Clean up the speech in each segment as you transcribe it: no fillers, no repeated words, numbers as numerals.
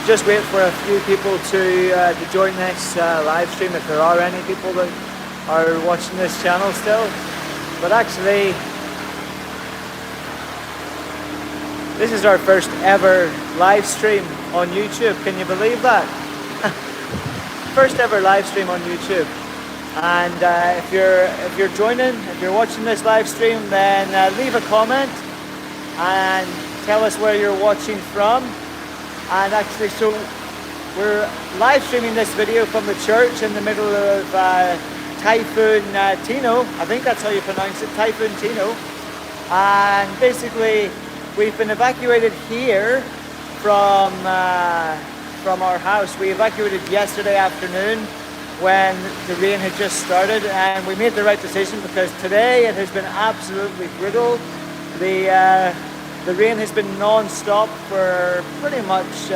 just wait for a few people to join this live stream, if there are any people that are watching this channel still. But actually, this is our first ever live stream on YouTube. Can you believe that? First ever live stream on YouTube. And if you're joining, if you're watching this live stream, then leave a comment and tell us where you're watching from. And actually, so we're live streaming this video from the church in the middle of Typhoon Tino. I think that's how you pronounce it, Typhoon Tino. And basically, we've been evacuated here from our house. We evacuated yesterday afternoon when the rain had just started, and we made the right decision because today it has been absolutely brutal. The rain has been non-stop for pretty much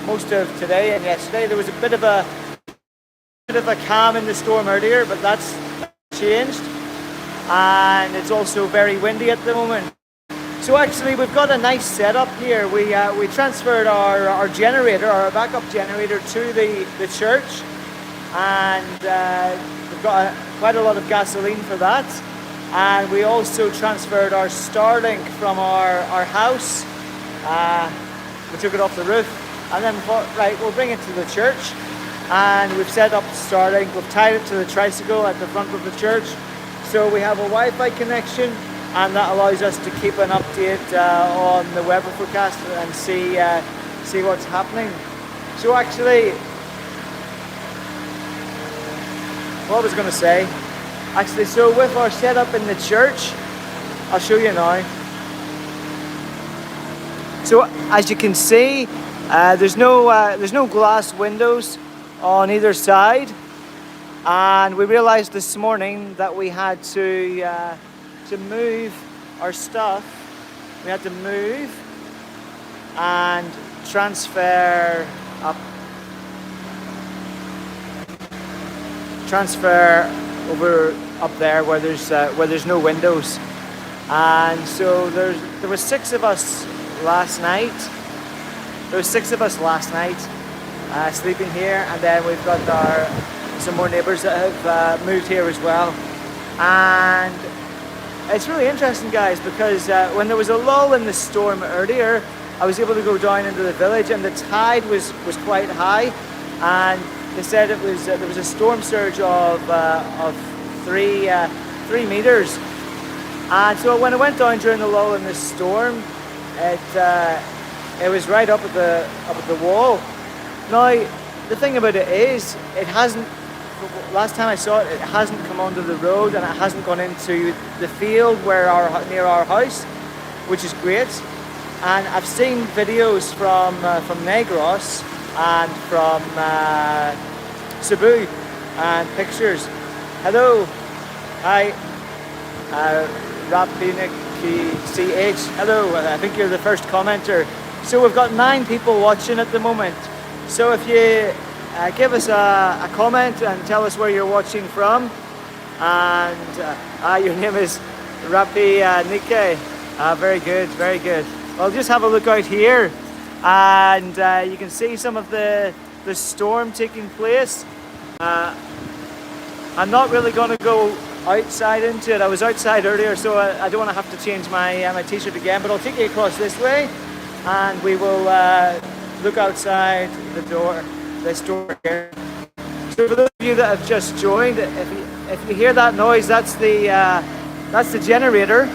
most of today and yesterday. There was a bit of a calm in the storm earlier, but that's changed, and it's also very windy at the moment. So actually, we've got a nice setup here. We transferred our generator, our backup generator, to the church, and we've got quite a lot of gasoline for that. And we also transferred our Starlink from our house. We took it off the roof, and then we thought, right, we'll bring it to the church. And we've set up Starlink. We've tied it to the tricycle at the front of the church, so we have a Wi-Fi connection, and that allows us to keep an update on the weather forecast and see what's happening. So actually, what I was going to say, actually, so with our setup in the church, I'll show you now. So as you can see, there's no glass windows on either side, and we realized this morning that we had to move our stuff. We had to move and transfer over up there where there's no windows. And so there was 6 of us last night. Sleeping here, and then we've got some more neighbours that have moved here as well. And it's really interesting, guys, because when there was a lull in the storm earlier, I was able to go down into the village, and the tide was quite high, and they said there was a storm surge of 3 meters. And so when I went down during the lull in the storm, it was right up at the wall. Now the thing about it is, it hasn't. Last time I saw it, it hasn't come onto the road, and it hasn't gone into the field near our house, which is great. And I've seen videos from Negros and from Cebu, and pictures. Hello, hi, Rapinik CH. Hello, I think you're the first commenter. So we've got 9 people watching at the moment. So if you give us a comment and tell us where you're watching from, and your name is Rapi Nike. Very good, very good. Well, just have a look out here, and you can see some of the storm taking place. I'm not really going to go outside into it. I was outside earlier, so I don't want to have to change my t-shirt again, but I'll take you across this way, and we will look outside this door here. So for those of you that have just joined, if you hear that noise, that's the generator.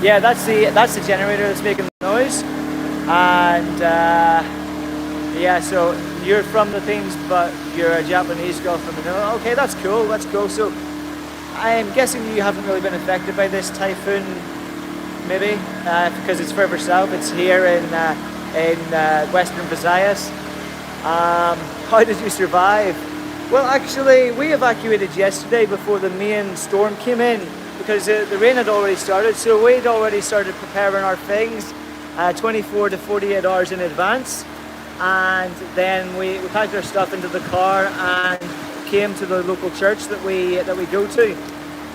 Yeah, that's the generator that's making the noise. And yeah, so you're from the Philippines, but you're a Japanese girl from Manila. Okay, that's cool. That's cool. So I'm guessing you haven't really been affected by this typhoon, maybe, because it's further south. It's here in Western Visayas. How did you survive? Well, actually, we evacuated yesterday before the main storm came in, because the rain had already started, so we'd already started preparing our things, 24 to 48 hours in advance, and then we packed our stuff into the car and came to the local church that we go to.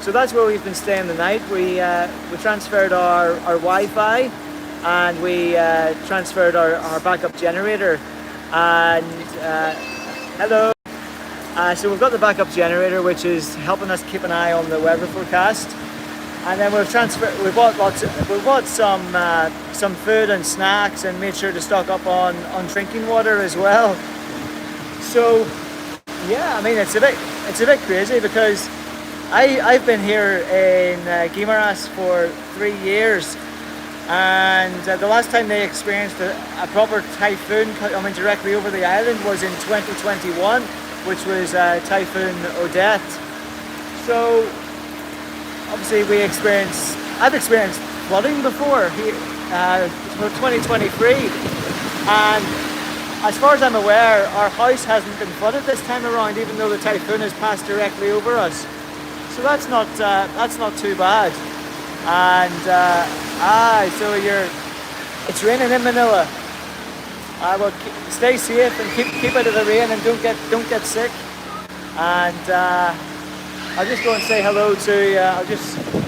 So that's where we've been staying the night. We transferred our Wi-Fi, and we transferred our backup generator. And hello. So we've got the backup generator, which is helping us keep an eye on the weather forecast. And then we bought some food and snacks, and made sure to stock up on drinking water as well. So yeah, I mean, it's a bit crazy, because I've been here in Guimaras for 3 years, and the last time they experienced a proper typhoon coming directly over the island was in 2021, which was Typhoon Odette. So obviously I've experienced flooding before here for 2023, and as far as I'm aware, our house hasn't been flooded this time around, even though the typhoon has passed directly over us. So that's not too bad. And so it's raining in Manila. Well, stay safe and keep out of the rain, and don't get sick. And I'll just go and say hello to.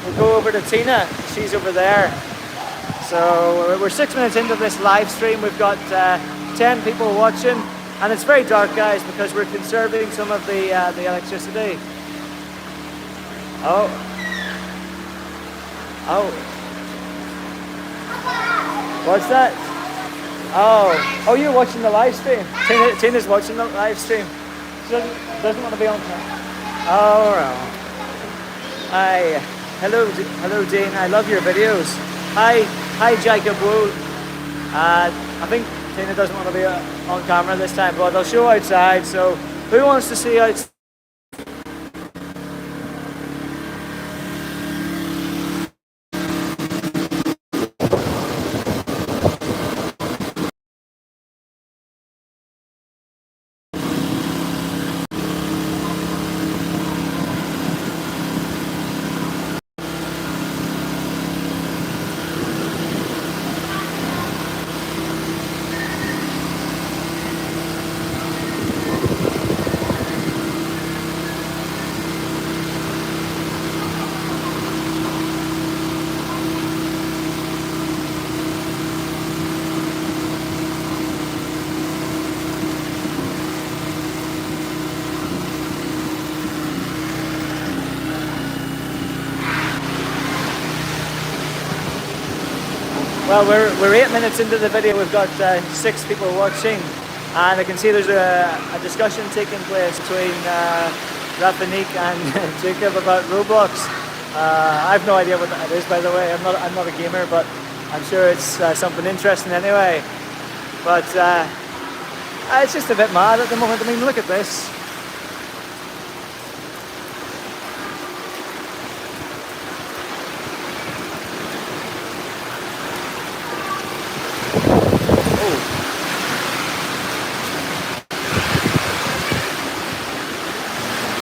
We'll go over to Tina. She's over there. So we're 6 minutes into this live stream. We've got 10 people watching, and it's very dark, guys, because we're conserving some of the electricity. Oh. What's that? Oh, you're watching the live stream. Tina's watching the live stream. She doesn't want to be on camera. Oh, right. Hi. Hello, Dean. I love your videos. Hi, Jacob Wool. I think Tina doesn't want to be on camera this time, but they'll show outside. So who wants to see outside? Well, we're 8 minutes into the video. We've got 6 people watching, and I can see there's a discussion taking place between Rafanique and Jacob about Roblox. I have no idea what that is, by the way. I'm not a gamer, but I'm sure it's something interesting anyway. But it's just a bit mad at the moment. I mean, look at this.